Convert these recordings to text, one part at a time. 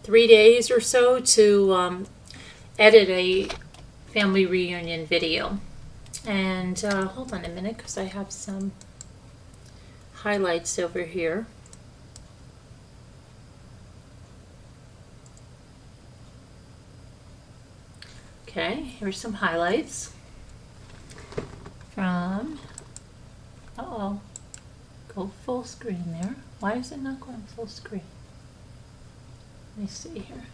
3 days or so to edit a family reunion video. And hold on a minute, because I have some highlights over here. Okay, here's some highlights from, go full screen there. Why is it not going full screen? Let me see here.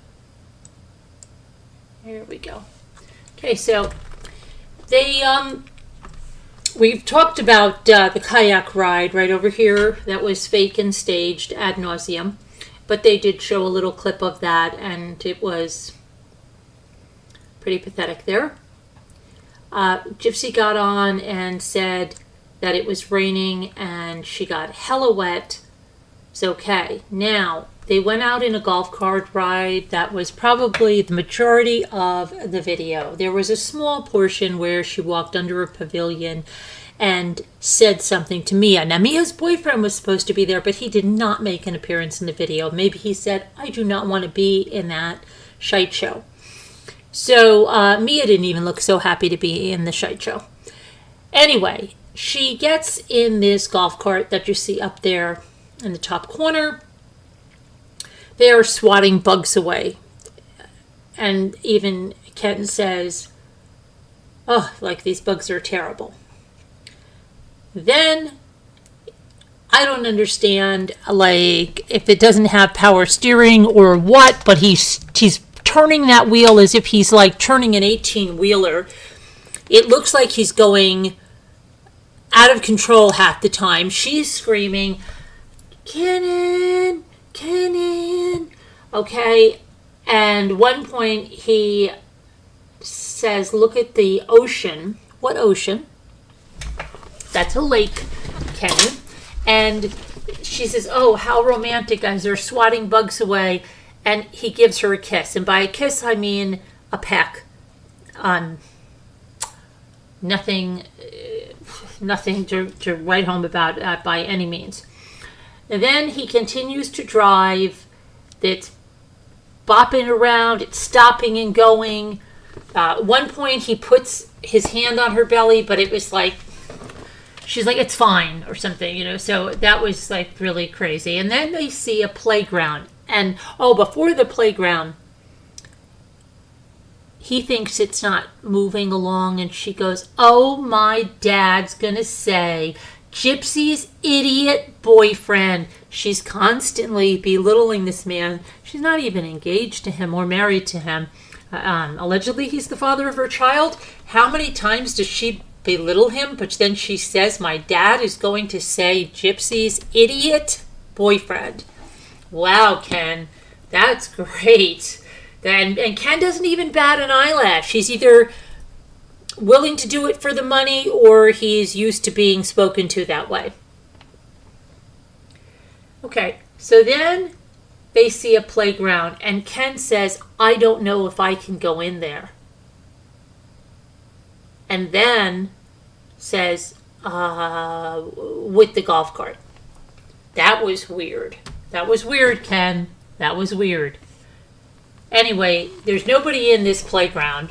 Here we go. Okay, so they, we've talked about the kayak ride right over here that was fake and staged ad nauseum, but they did show a little clip of that, and it was pretty pathetic there. Gypsy got on and said that it was raining and she got hella wet. It's okay. Now, they went out in a golf cart ride. That was probably the majority of the video. There was a small portion where she walked under a pavilion and said something to Mia. Now, Mia's boyfriend was supposed to be there, but he did not make an appearance in the video. Maybe he said, I do not want to be in that shite show. So Mia didn't even look so happy to be in the shite show. Anyway, she gets in this golf cart that you see up there in the top corner. They are swatting bugs away. And even Ken says, oh, like these bugs are terrible. Then, I don't understand, like, if it doesn't have power steering or what, but he's turning that wheel as if he's like turning an 18-wheeler. It looks like he's going out of control half the time. She's screaming, Kenan, Kenan. Okay, and one point he says, look at the ocean. What ocean? That's a lake, Kenan. And she says, oh, how romantic as they're swatting bugs away. And he gives her a kiss. And by a kiss, I mean a peck. Nothing to write home about by any means. And then he continues to drive. It's bopping around. It's stopping and going. At one point, he puts his hand on her belly, but it was like, she's like, it's fine or something, you know. So that was like really crazy. And then they see a playground. And, before the playground, he thinks it's not moving along. And she goes, oh, my dad's going to say, Gypsy's idiot boyfriend. She's constantly belittling this man. She's not even engaged to him or married to him. Allegedly, he's the father of her child. How many times does she belittle him? But then she says, my dad is going to say Gypsy's idiot boyfriend. Wow, Ken, that's great. And Ken doesn't even bat an eyelash. He's either willing to do it for the money or he's used to being spoken to that way. Okay, so then they see a playground and Ken says, I don't know if I can go in there. And then says, with the golf cart. That was weird. That was weird, Ken. That was weird. Anyway, there's nobody in this playground.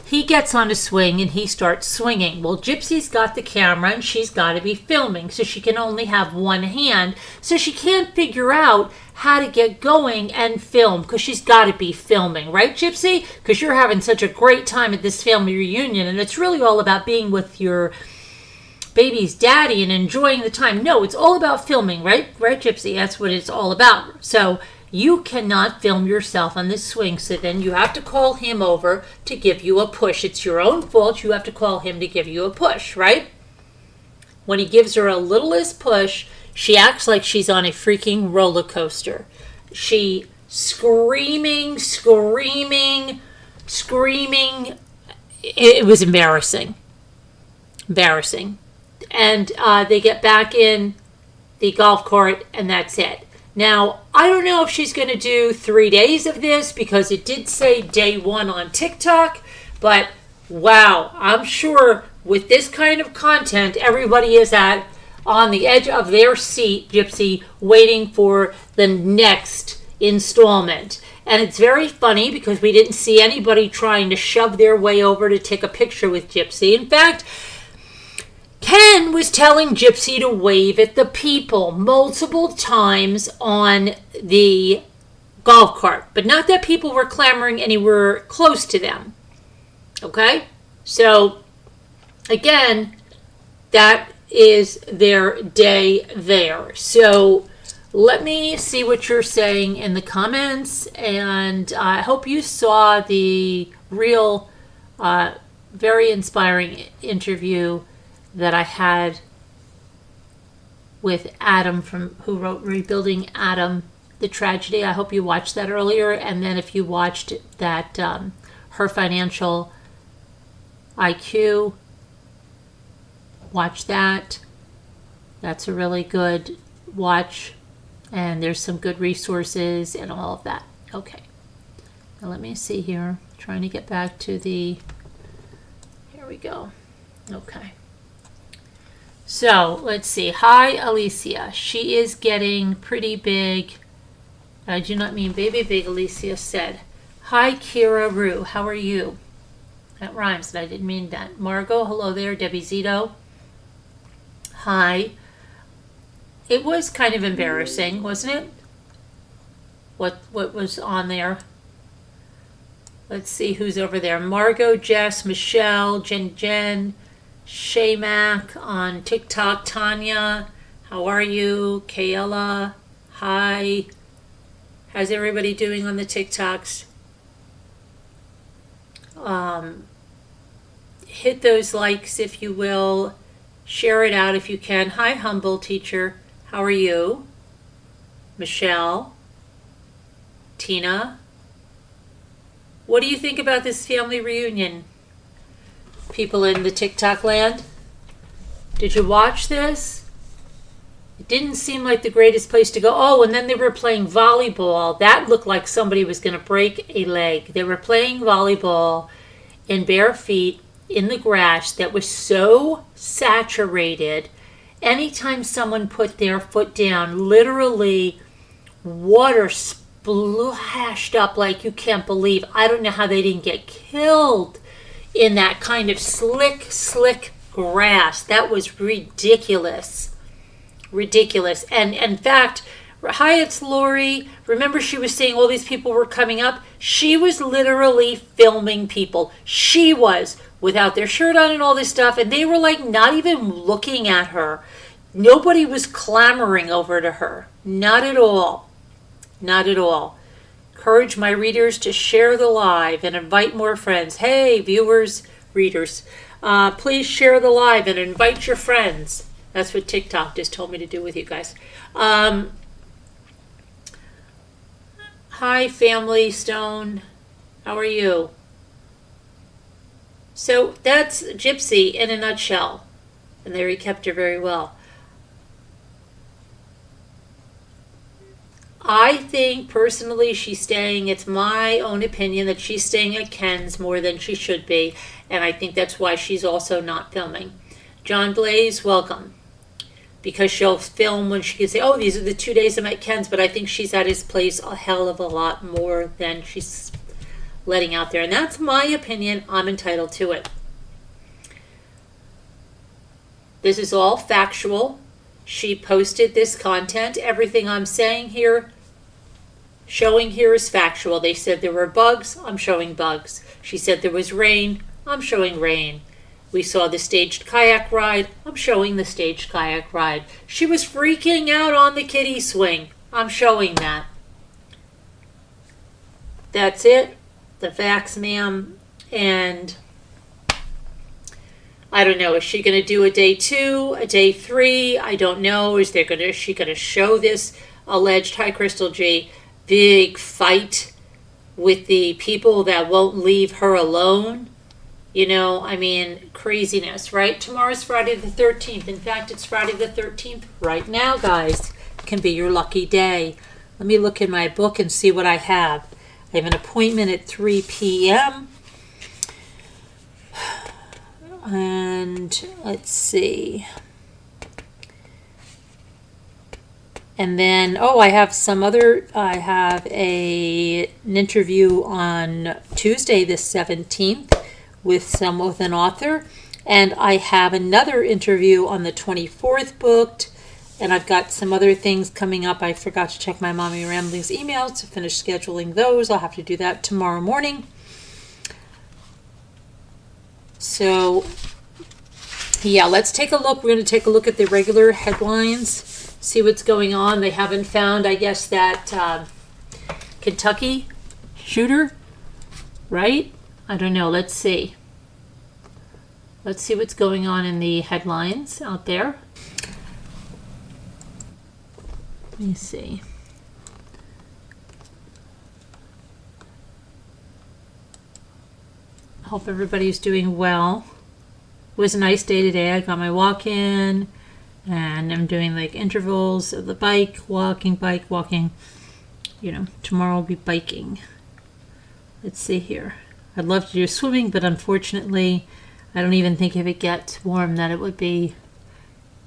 He gets on a swing and he starts swinging. Well, Gypsy's got the camera and she's got to be filming, so she can only have one hand. So she can't figure out how to get going and film because she's got to be filming. Right, Gypsy? Because you're having such a great time at this family reunion and it's really all about being with your baby's daddy and enjoying the time. No, it's all about filming, right? Right, Gypsy? That's what it's all about. So you cannot film yourself on this swing, so then you have to call him over to give you a push. It's your own fault. You have to call him to give you a push, right? When he gives her a littlest push, she acts like she's on a freaking roller coaster. She screaming. It was embarrassing. And they get back in the golf cart, and that's it. Now, I don't know if she's going to do 3 days of this because it did say day 1 on TikTok, but wow, I'm sure with this kind of content, everybody is on the edge of their seat, Gypsy, waiting for the next installment. And it's very funny because we didn't see anybody trying to shove their way over to take a picture with Gypsy. In fact, Ken was telling Gypsy to wave at the people multiple times on the golf cart, but not that people were clamoring anywhere close to them. Okay? So, again, that is their day there. So, let me see what you're saying in the comments, and I hope you saw the real, very inspiring interview that I had with Adam who wrote Rebuilding Adam, the Tragedy. I hope you watched that earlier, and then if you watched that, Her Financial IQ, watch that. That's a really good watch. And there's some good resources and all of that. Okay. Now let me see here. Trying to get back to here we go. Okay. So let's see. Hi, Alicia. She is getting pretty big. I do not mean baby big, Alicia said. Hi, Kira Rue. How are you? That rhymes, but I didn't mean that. Margot, hello there. Debbie Zito. Hi. It was kind of embarrassing, wasn't it? What was on there? Let's see who's over there. Margot, Jess, Michelle, Jen, Shaymac on TikTok. Tanya, how are you? Kayla, hi. How's everybody doing on the TikToks? Hit those likes if you will. Share it out if you can. Hi, humble teacher. How are you? Michelle? Tina? What do you think about this family reunion? People in the TikTok land? Did you watch this? It didn't seem like the greatest place to go. Oh, and then they were playing volleyball. That looked like somebody was going to break a leg. They were playing volleyball in bare feet in the grass that was so saturated. Anytime someone put their foot down, literally water splashed up like you can't believe. I don't know how they didn't get killed in that kind of slick grass. That was ridiculous. Ridiculous. And in fact, hi, it's Lori. Remember she was saying all these people were coming up? She was literally filming people. She was, without their shirt on and all this stuff, and they were like not even looking at her. Nobody was clamoring over to her. Not at all. Not at all. Encourage my readers to share the live and invite more friends. Hey, viewers, readers, please share the live and invite your friends. That's what TikTok just told me to do with you guys. Hi, Family Stone. How are you? So that's Gypsy in a nutshell. And there he kept her very well. I think personally she's staying, it's my own opinion that she's staying at Ken's more than she should be. And I think that's why she's also not filming. John Blaze, welcome. Because she'll film when she can say, oh, these are the 2 days I'm at Ken's. But I think she's at his place a hell of a lot more than she's letting out there. And that's my opinion. I'm entitled to it. This is all factual. She posted this content. Everything I'm saying here, showing here is factual. They said there were bugs. I'm showing bugs. She said there was rain. I'm showing rain. We saw the staged kayak ride. I'm showing the staged kayak ride. She was freaking out on the kiddie swing. I'm showing that. That's it. The facts, ma'am. And I don't know. Is she going to do a day 2, a day 3? I don't know. Is she going to show this alleged High Crystal G big fight with the people that won't leave her alone? You know, I mean, craziness, right? Tomorrow's Friday the 13th. In fact, it's Friday the 13th right now, guys. It can be your lucky day. Let me look in my book and see what I have. I have an appointment at 3 p.m. And let's see. And then, I have an interview on Tuesday, the 17th, with an author. And I have another interview on the 24th booked. And I've got some other things coming up. I forgot to check my Mommy Ramblings emails to finish scheduling those. I'll have to do that tomorrow morning. So, yeah, let's take a look. We're going to take a look at the regular headlines, see what's going on. They haven't found, I guess, that Kentucky shooter, right? I don't know. Let's see. Let's see what's going on in the headlines out there. Let me see. Hope everybody's doing well. It was a nice day today. I got my walk in, and I'm doing like intervals of the bike, walking. Tomorrow I'll be biking. Let's see here. I'd love to do swimming, but unfortunately, I don't even think if it gets warm that it would be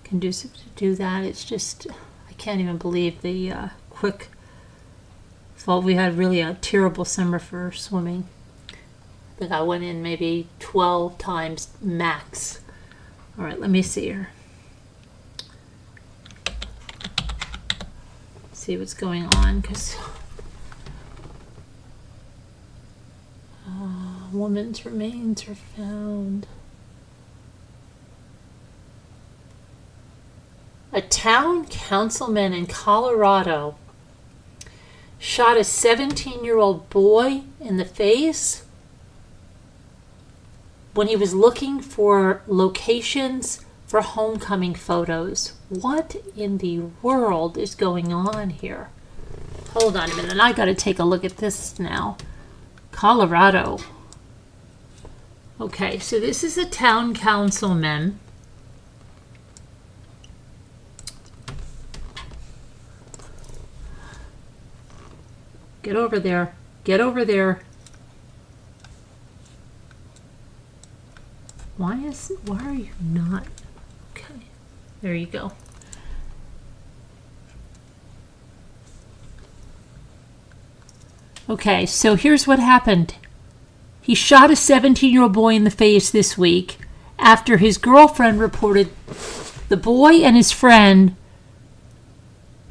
conducive to do that. It's just, I can't even believe the quick fall. We had really a terrible summer for swimming. I think I went in maybe 12 times max. All right, let me see here. See what's going on, because woman's remains are found. A town councilman in Colorado shot a 17-year-old boy in the face when he was looking for locations for homecoming photos. What in the world is going on here? Hold on a minute. I got to take a look at this now. Colorado. Okay, so this is a town councilman. Get over there. Get over there. Why are you not? Okay, there you go. Okay, so here's what happened. He shot a 17-year-old boy in the face this week after his girlfriend reported the boy and his friend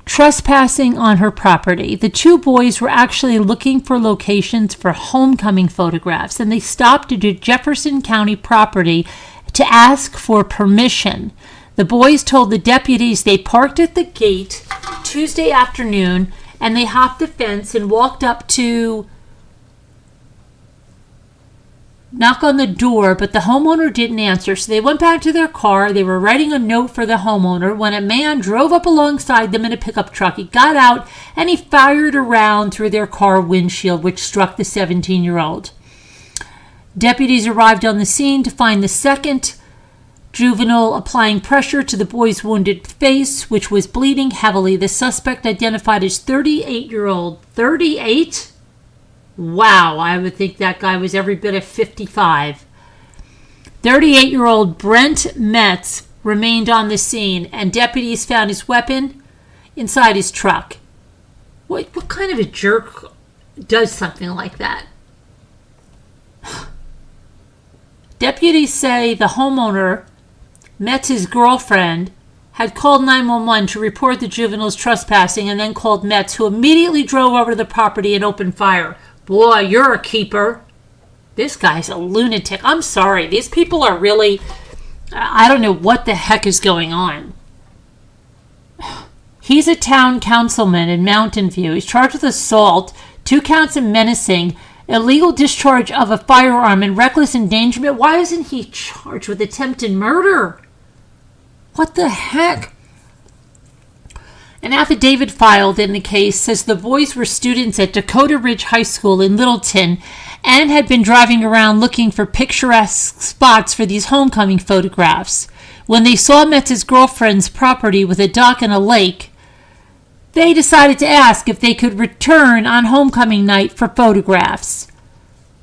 trespassing on her property. The two boys were actually looking for locations for homecoming photographs, and they stopped at a Jefferson County property to ask for permission. The boys told the deputies they parked at the gate Tuesday afternoon, and they hopped the fence and walked up to knock on the door, but the homeowner didn't answer. So they went back to their car. They were writing a note for the homeowner when a man drove up alongside them in a pickup truck. He got out and he fired around through their car windshield, which struck the 17-year-old. Deputies arrived on the scene to find the second juvenile applying pressure to the boy's wounded face, which was bleeding heavily. The suspect, identified as 38-year-old. 38? Wow, I would think that guy was every bit of 55. 38-year-old Brent Metz remained on the scene, and deputies found his weapon inside his truck. What kind of a jerk does something like that? Deputies say the homeowner, Metz's girlfriend, had called 911 to report the juvenile's trespassing and then called Metz, who immediately drove over to the property and opened fire. Boy, you're a keeper. This guy's a lunatic. I'm sorry. These people are really... I don't know what the heck is going on. He's a town councilman in Mountain View. He's charged with assault, 2 counts of menacing, illegal discharge of a firearm, and reckless endangerment. Why isn't he charged with attempted murder? What the heck? An affidavit filed in the case says the boys were students at Dakota Ridge High School in Littleton and had been driving around looking for picturesque spots for these homecoming photographs. When they saw Metz's girlfriend's property with a dock and a lake, they decided to ask if they could return on homecoming night for photographs.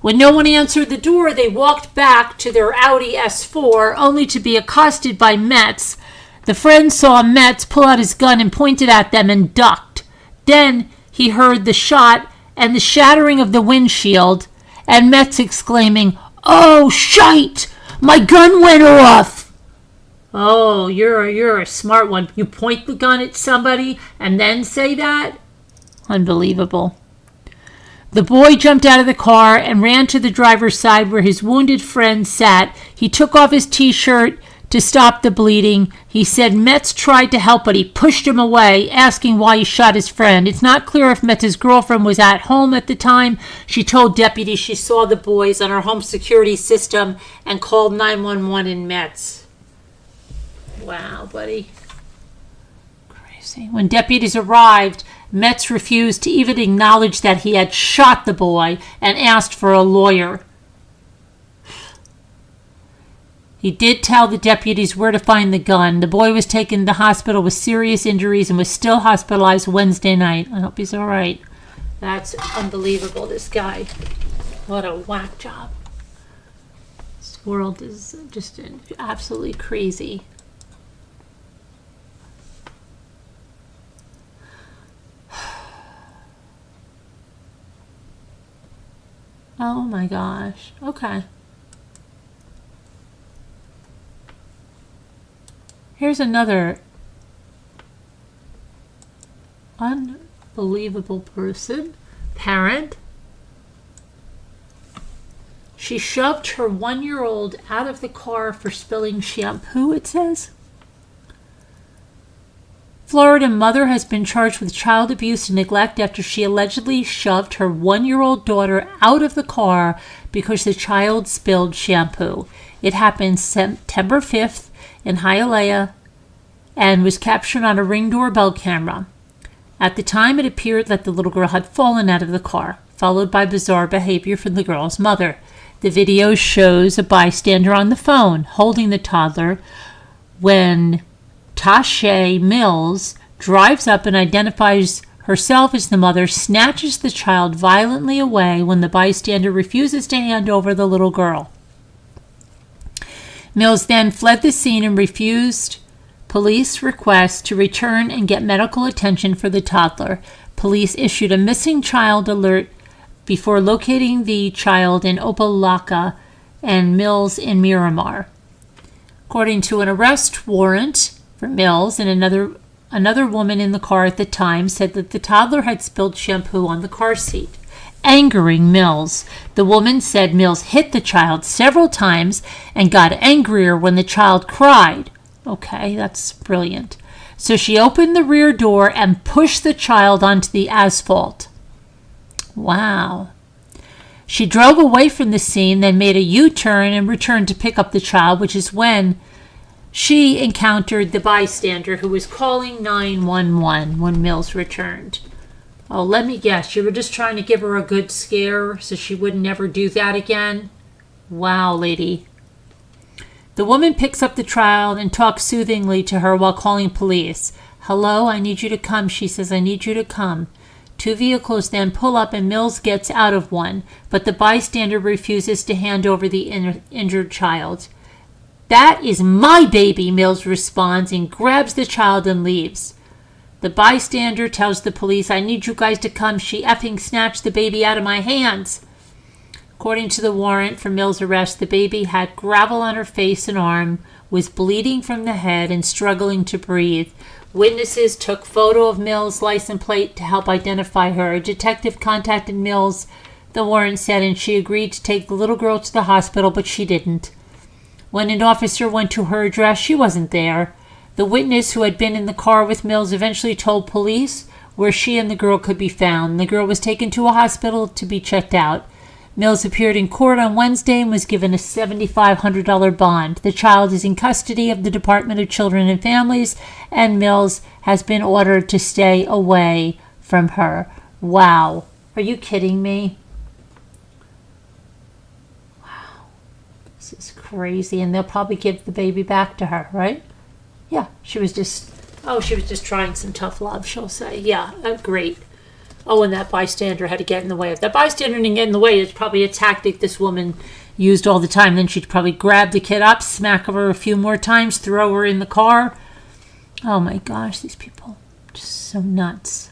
When no one answered the door, they walked back to their Audi S4 only to be accosted by Metz. The friend saw Metz pull out his gun and pointed at them and ducked. Then he heard the shot and the shattering of the windshield, and Metz exclaiming, "Oh, shite! My gun went off!" Oh, you're a smart one. You point the gun at somebody and then say that? Unbelievable. The boy jumped out of the car and ran to the driver's side where his wounded friend sat. He took off his T-shirt to stop the bleeding. He said Metz tried to help, but he pushed him away, asking why he shot his friend. It's not clear if Metz's girlfriend was at home at the time. She told deputies she saw the boys on her home security system and called 911 in Metz. Wow, buddy. Crazy. When deputies arrived, Metz refused to even acknowledge that he had shot the boy and asked for a lawyer. He did tell the deputies where to find the gun. The boy was taken to the hospital with serious injuries and was still hospitalized Wednesday night. I hope he's all right. That's unbelievable, this guy. What a whack job. This world is just absolutely crazy. Oh my gosh. Okay. Here's another unbelievable parent. She shoved her 1-year-old out of the car for spilling shampoo, it says. Florida mother has been charged with child abuse and neglect after she allegedly shoved her 1-year-old daughter out of the car because the child spilled shampoo. It happened September 5th in Hialeah and was captured on a Ring doorbell camera. At the time, it appeared that the little girl had fallen out of the car, followed by bizarre behavior from the girl's mother. The video shows a bystander on the phone holding the toddler when Tasha Mills drives up and identifies herself as the mother, snatches the child violently away when the bystander refuses to hand over the little girl. Mills then fled the scene and refused police requests to return and get medical attention for the toddler. Police issued a missing child alert before locating the child in Opelika and Mills in Miramar. According to an arrest warrant for Mills, and another woman in the car at the time said that the toddler had spilled shampoo on the car seat, angering Mills. The woman said Mills hit the child several times and got angrier when the child cried. Okay, that's brilliant. So she opened the rear door and pushed the child onto the asphalt. Wow. She drove away from the scene, then made a U-turn and returned to pick up the child, which is when she encountered the bystander who was calling 911 when Mills returned. Oh, let me guess, you were just trying to give her a good scare so she would never do that again? Wow, lady. The woman picks up the child and talks soothingly to her while calling police. "Hello, I need you to come," she says. "I need you to come." 2 vehicles then pull up and Mills gets out of one, but the bystander refuses to hand over the injured child. "That is my baby," Mills responds and grabs the child and leaves. The bystander tells the police, "I need you guys to come. She effing snatched the baby out of my hands." According to the warrant for Mills' arrest, the baby had gravel on her face and arm, was bleeding from the head, and struggling to breathe. Witnesses took photo of Mills' license plate to help identify her. A detective contacted Mills, the warrant said, and she agreed to take the little girl to the hospital, but she didn't. When an officer went to her address, she wasn't there. The witness who had been in the car with Mills eventually told police where she and the girl could be found. The girl was taken to a hospital to be checked out. Mills appeared in court on Wednesday and was given a $7,500 bond. The child is in custody of the Department of Children and Families, and Mills has been ordered to stay away from her. Wow. Are you kidding me? Wow. This is crazy. And they'll probably give the baby back to her, right? Yeah. She was just trying some tough love, she'll say. Yeah, great. Oh, and that bystander had to get in the way. If that bystander didn't get in the way, it's probably a tactic this woman used all the time. Then she'd probably grab the kid up, smack her a few more times, throw her in the car. Oh my gosh, these people. Just so nuts.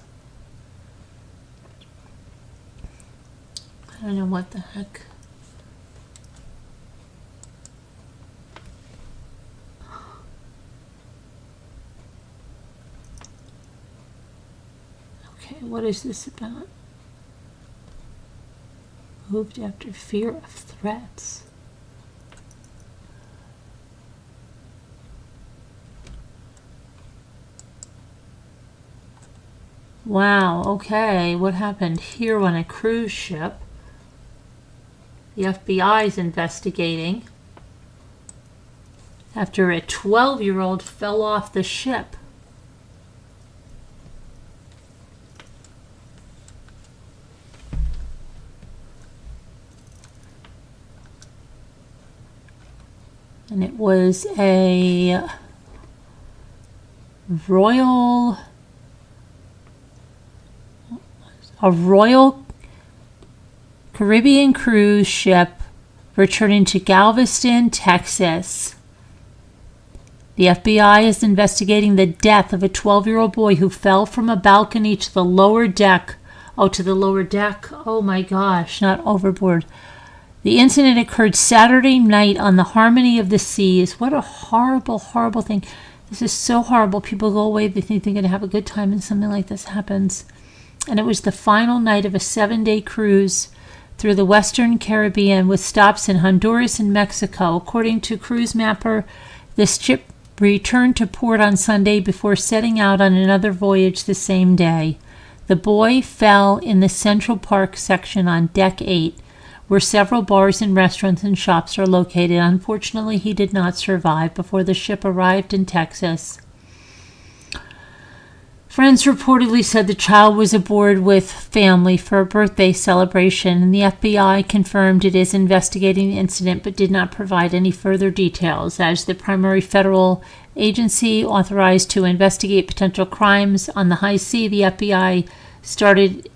I don't know what the heck. Okay, what is this about? Moved after fear of threats. Wow, okay, what happened here on a cruise ship? The FBI is investigating after a 12-year-old fell off the ship. And it was a Royal Caribbean cruise ship returning to Galveston, Texas. The FBI is investigating the death of a 12-year-old boy who fell from a balcony to the lower deck. Oh, to the lower deck. Oh my gosh, not overboard. The incident occurred Saturday night on the Harmony of the Seas. What a horrible, horrible thing. This is so horrible. People go away, they think they're going to have a good time, and something like this happens. And it was the final night of a 7-day cruise through the Western Caribbean with stops in Honduras and Mexico. According to cruise mapper, this ship returned to port on Sunday before setting out on another voyage the same day. The boy fell in the Central Park section on Deck 8, where several bars and restaurants and shops are located. Unfortunately, he did not survive before the ship arrived in Texas. Friends reportedly said the child was aboard with family for a birthday celebration, and the FBI confirmed it is investigating the incident but did not provide any further details. As the primary federal agency authorized to investigate potential crimes on the high seas, the FBI stated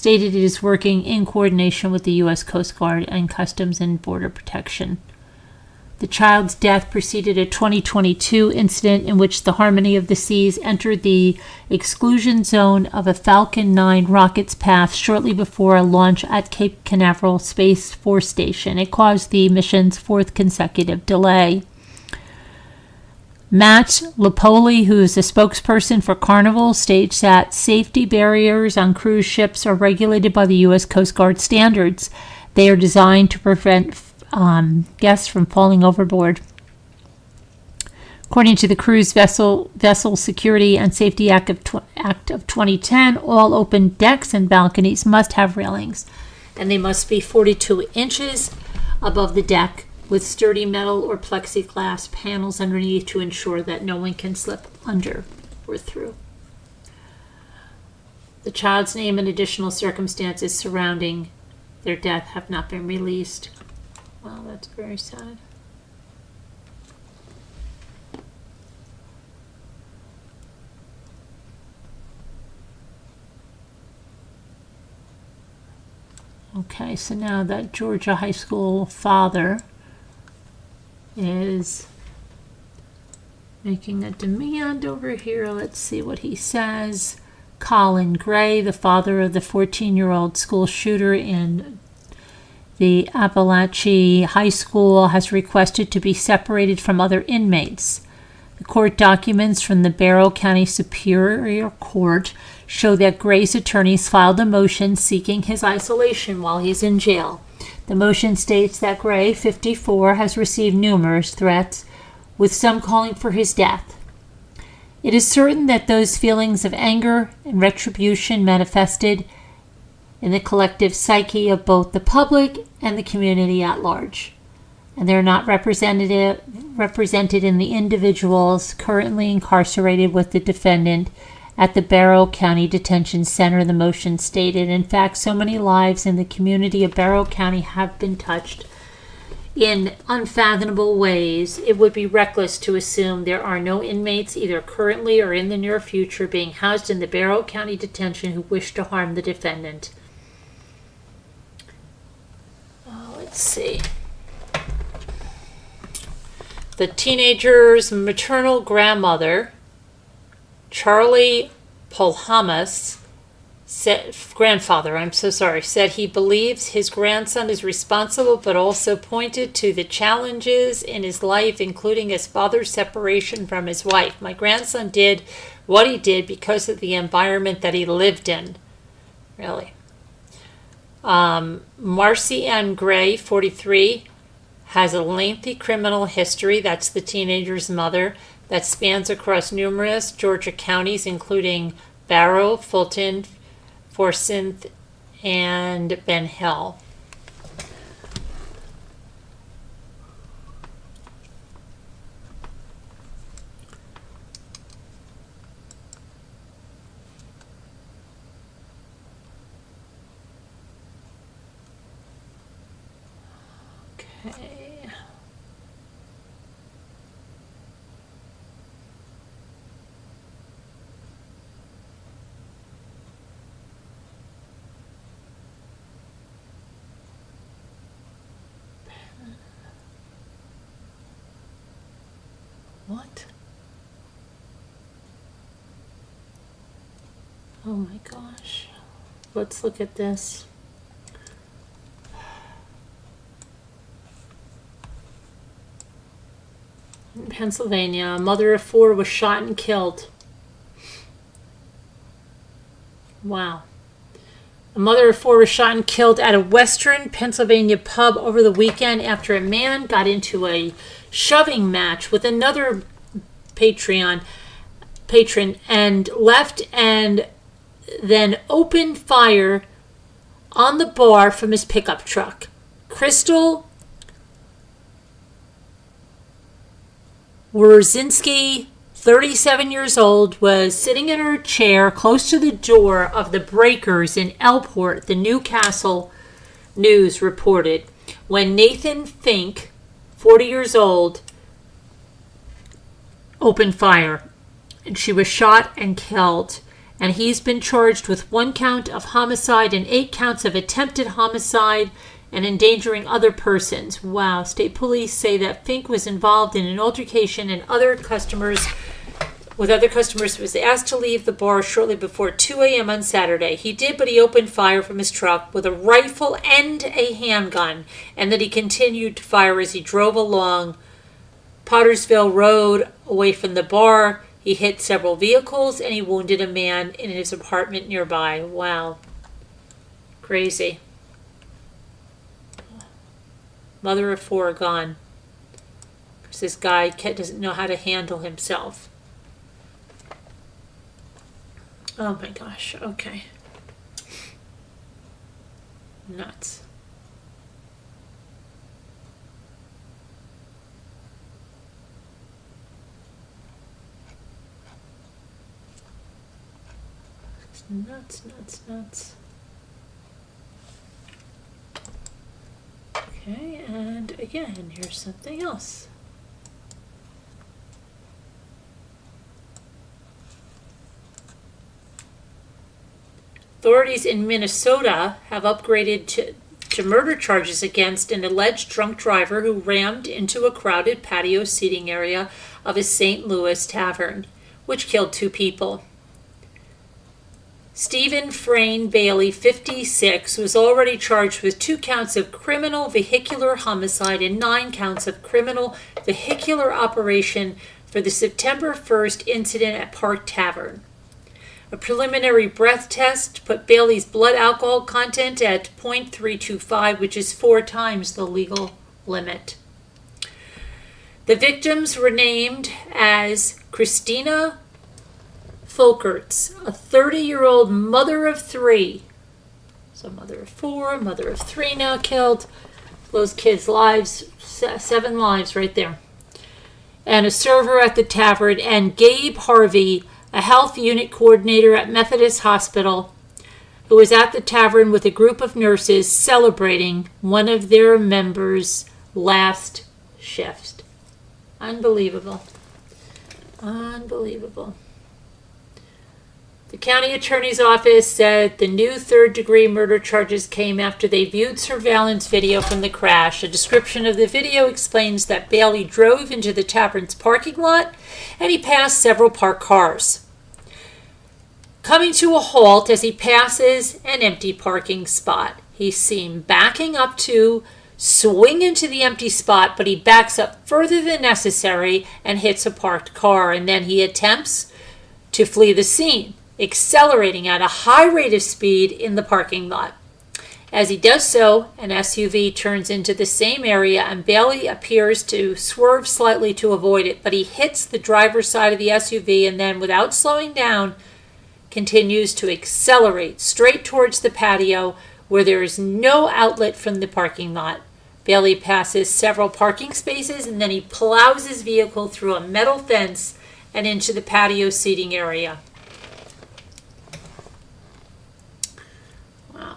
it is working in coordination with the U.S. Coast Guard and Customs and Border Protection. The child's death preceded a 2022 incident in which the Harmony of the Seas entered the exclusion zone of a Falcon 9 rocket's path shortly before a launch at Cape Canaveral Space Force Station. It caused the mission's fourth consecutive delay. Matt Lopoli, who is a spokesperson for Carnival, states that safety barriers on cruise ships are regulated by the U.S. Coast Guard standards. They are designed to prevent guests from falling overboard. According to the Cruise Vessel Security and Safety Act of 2010, all open decks and balconies must have railings, and they must be 42 inches above the deck with sturdy metal or plexiglass panels underneath to ensure that no one can slip under or through. The child's name and additional circumstances surrounding their death have not been released. Wow, that's very sad. Okay, so now that Georgia high school father is making a demand over here. Let's see what he says. Colin Gray, the father of the 14-year-old school shooter in the Appalachia High School, has requested to be separated from other inmates. The court documents from the Barrow County Superior Court show that Gray's attorneys filed a motion seeking his isolation while he's in jail. The motion states that Gray, 54, has received numerous threats, with some calling for his death. It is certain that those feelings of anger and retribution manifested in the collective psyche of both the public and the community at large, and they're not represented in the individuals currently incarcerated with the defendant at the Barrow County Detention Center, the motion stated. In fact, so many lives in the community of Barrow County have been touched in unfathomable ways. It would be reckless to assume there are no inmates, either currently or in the near future, being housed in the Barrow County Detention who wish to harm the defendant. Let's see. The teenager's maternal grandmother Charlie Polhamus, said he believes his grandson is responsible, but also pointed to the challenges in his life, including his father's separation from his wife. My grandson did what he did because of the environment that he lived in. Really. Marcy Ann Gray, 43, has a lengthy criminal history. That's the teenager's mother. That spans across numerous Georgia counties, including Barrow, Fulton, Forsyth, and Ben Hill. Okay. What? Oh my gosh. Let's look at this. In Pennsylvania, a mother of 4 was shot and killed. Wow. A mother of 4 was shot and killed at a Western Pennsylvania pub over the weekend after a man got into a shoving match with another patron and left and then opened fire on the bar from his pickup truck. Crystal Wierzinski, 37 years old, was sitting in her chair close to the door of the Breakers in Elport, the Newcastle News reported, when Nathan Fink, 40 years old, opened fire. And she was shot and killed. And he's been charged with 1 count of homicide and 8 counts of attempted homicide and endangering other persons. Wow. State police say that Fink was involved in an altercation and other customers was asked to leave the bar shortly before 2 a.m. on Saturday. He did, but he opened fire from his truck with a rifle and a handgun, and that he continued to fire as he drove along Pottersville Road away from the bar. He hit several vehicles, and he wounded a man in his apartment nearby. Wow. Crazy. Mother of 4 gone. Because this guy doesn't know how to handle himself. Oh my gosh, okay. Nuts. Nuts. Okay, and again, here's something else. Authorities in Minnesota have upgraded to murder charges against an alleged drunk driver who rammed into a crowded patio seating area of a St. Louis tavern, which killed 2 people. Stephen Frayne Bailey, 56, was already charged with 2 counts of criminal vehicular homicide and 9 counts of criminal vehicular operation for the September 1st incident at Park Tavern. A preliminary breath test put Bailey's blood alcohol content at 0.325, which is 4 times the legal limit. The victims were named as Christina Folkerts, a 30-year-old mother of 3. So mother of 4, mother of 3 now killed. Those kids' lives, 7 lives right there. And a server at the tavern, and Gabe Harvey, a health unit coordinator at Methodist Hospital, who was at the tavern with a group of nurses celebrating one of their members' last shift. Unbelievable. The county attorney's office said the new third-degree murder charges came after they viewed surveillance video from the crash. A description of the video explains that Bailey drove into the tavern's parking lot and he passed several parked cars. coming to a halt as he passes an empty parking spot. He's seen backing up to swing into the empty spot, but he backs up further than necessary and hits a parked car, and then he attempts to flee the scene, accelerating at a high rate of speed in the parking lot. As he does so, an SUV turns into the same area and Bailey appears to swerve slightly to avoid it, but he hits the driver's side of the SUV and then, without slowing down, continues to accelerate straight towards the patio where there is no outlet from the parking lot. Bailey passes several parking spaces and then he plows his vehicle through a metal fence and into the patio seating area. Wow.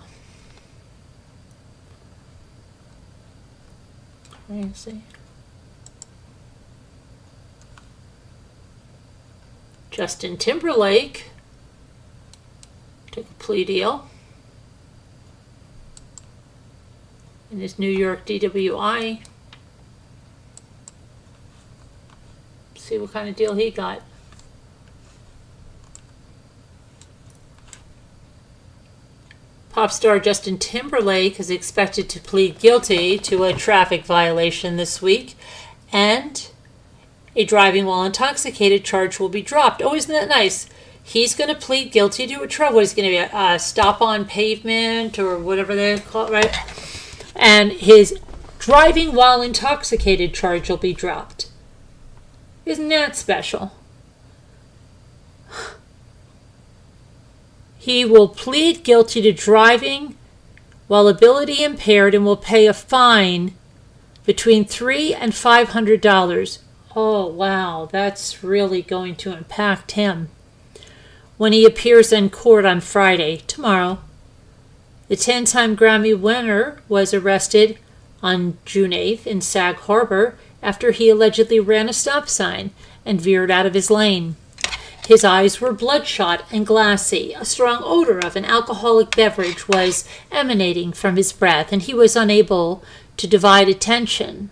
Crazy. Justin Timberlake took a plea deal in his New York DWI. See what kind of deal he got. Pop star Justin Timberlake is expected to plead guilty to a traffic violation this week, and a driving while intoxicated charge will be dropped. Oh, isn't that nice? He's going to plead guilty to a trouble. He's going to be a stop on pavement or whatever they call it, right? And his driving while intoxicated charge will be dropped. Isn't that special? He will plead guilty to driving while ability impaired and will pay a fine between $300 and $500. Oh, wow, that's really going to impact him when he appears in court on Friday, tomorrow. The 10-time Grammy winner was arrested on June 8th in Sag Harbor after he allegedly ran a stop sign and veered out of his lane. His eyes were bloodshot and glassy. A strong odor of an alcoholic beverage was emanating from his breath, and he was unable to divide attention.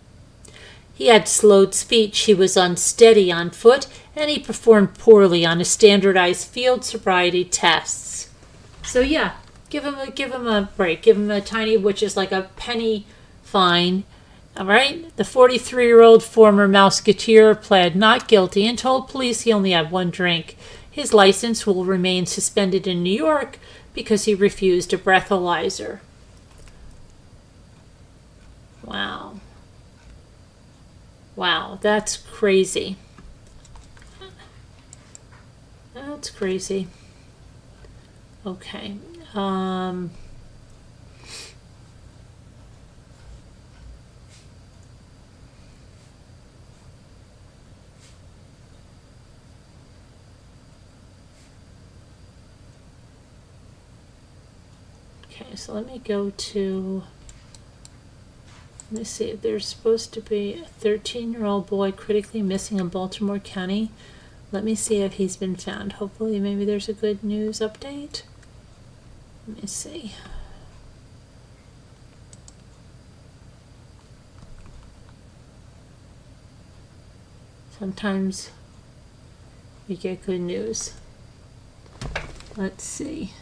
He had slowed speech, he was unsteady on foot, and he performed poorly on his standardized field sobriety tests. So yeah, give him a break. Give him a tiny, which is like a penny fine. All right? The 43-year-old former Mouseketeer pled not guilty and told police he only had one drink. His license will remain suspended in New York because he refused a breathalyzer. Wow. Wow, that's crazy. That's crazy. Okay. Okay, so let me go to... Let me see, there's supposed to be a 13-year-old boy critically missing in Baltimore County. Let me see if he's been found. Hopefully, maybe there's a good news update. Let me see. Sometimes we get good news. Let's see.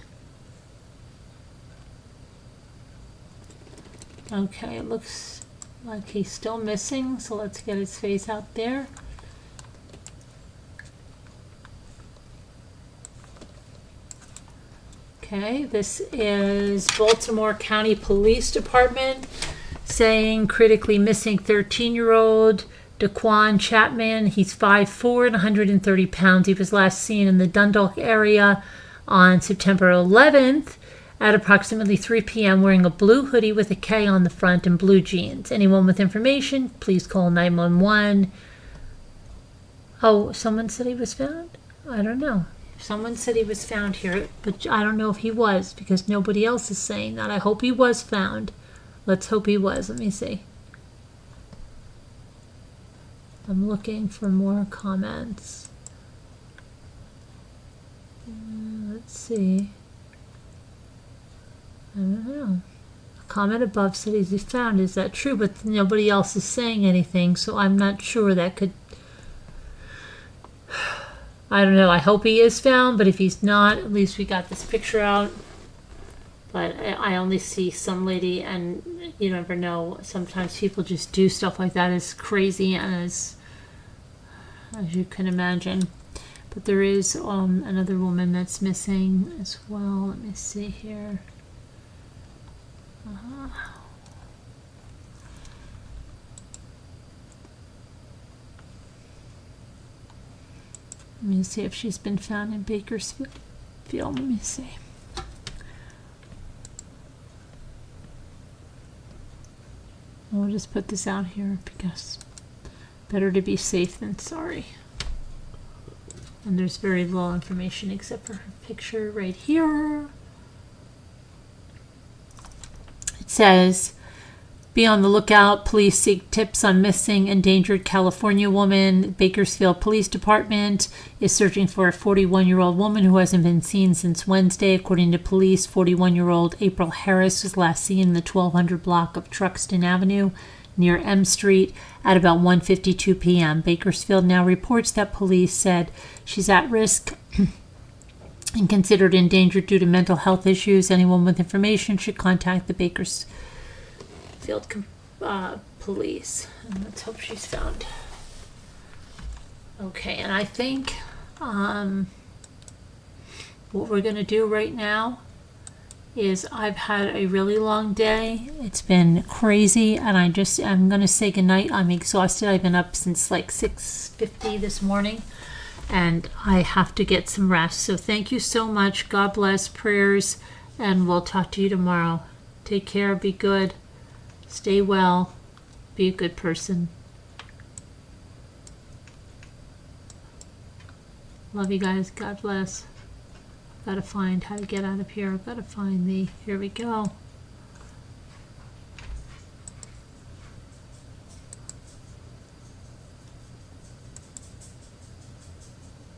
Okay, it looks like he's still missing, so let's get his face out there. Okay, this is Baltimore County Police Department saying critically missing 13-year-old Dquan Chapman. He's 5'4" and 130 pounds. He was last seen in the Dundalk area on September 11th. At approximately 3 p.m. wearing a blue hoodie with a K on the front and blue jeans. Anyone with information, please call 911. Oh, someone said he was found? I don't know. Someone said he was found here, but I don't know if he was because nobody else is saying that. I hope he was found. Let's hope he was. Let me see. I'm looking for more comments. Let's see. I don't know. A comment above said he's found. Is that true? But nobody else is saying anything, so I'm not sure that could... I don't know. I hope he is found, but if he's not, at least we got this picture out. But I only see some lady, and you never know. Sometimes people just do stuff like that. It's crazy, and as you can imagine. But there is another woman that's missing as well. Let me see here. Let me see if she's been found in Bakersfield. Let me see. We'll just put this out here because better to be safe than sorry. And there's very little information except for her picture right here. It says, be on the lookout. Police seek tips on missing endangered California woman. Bakersfield Police Department is searching for a 41-year-old woman who hasn't been seen since Wednesday. According to police, 41-year-old April Harris was last seen in the 1200 block of Truxton Avenue near M Street at about 1:52 p.m. Bakersfield now reports that police said she's at risk and considered endangered due to mental health issues. Anyone with information should contact the Bakersfield police. And let's hope she's found. Okay, and I think what we're going to do right now is I've had a really long day. It's been crazy, and I'm going to say goodnight. I'm exhausted. I've been up since like 6:50 this morning, and I have to get some rest. So thank you so much. God bless, prayers, and we'll talk to you tomorrow. Take care. Be good. Stay well. Be a good person. Love you guys. God bless. Gotta find how to get out of here. Gotta find here we go.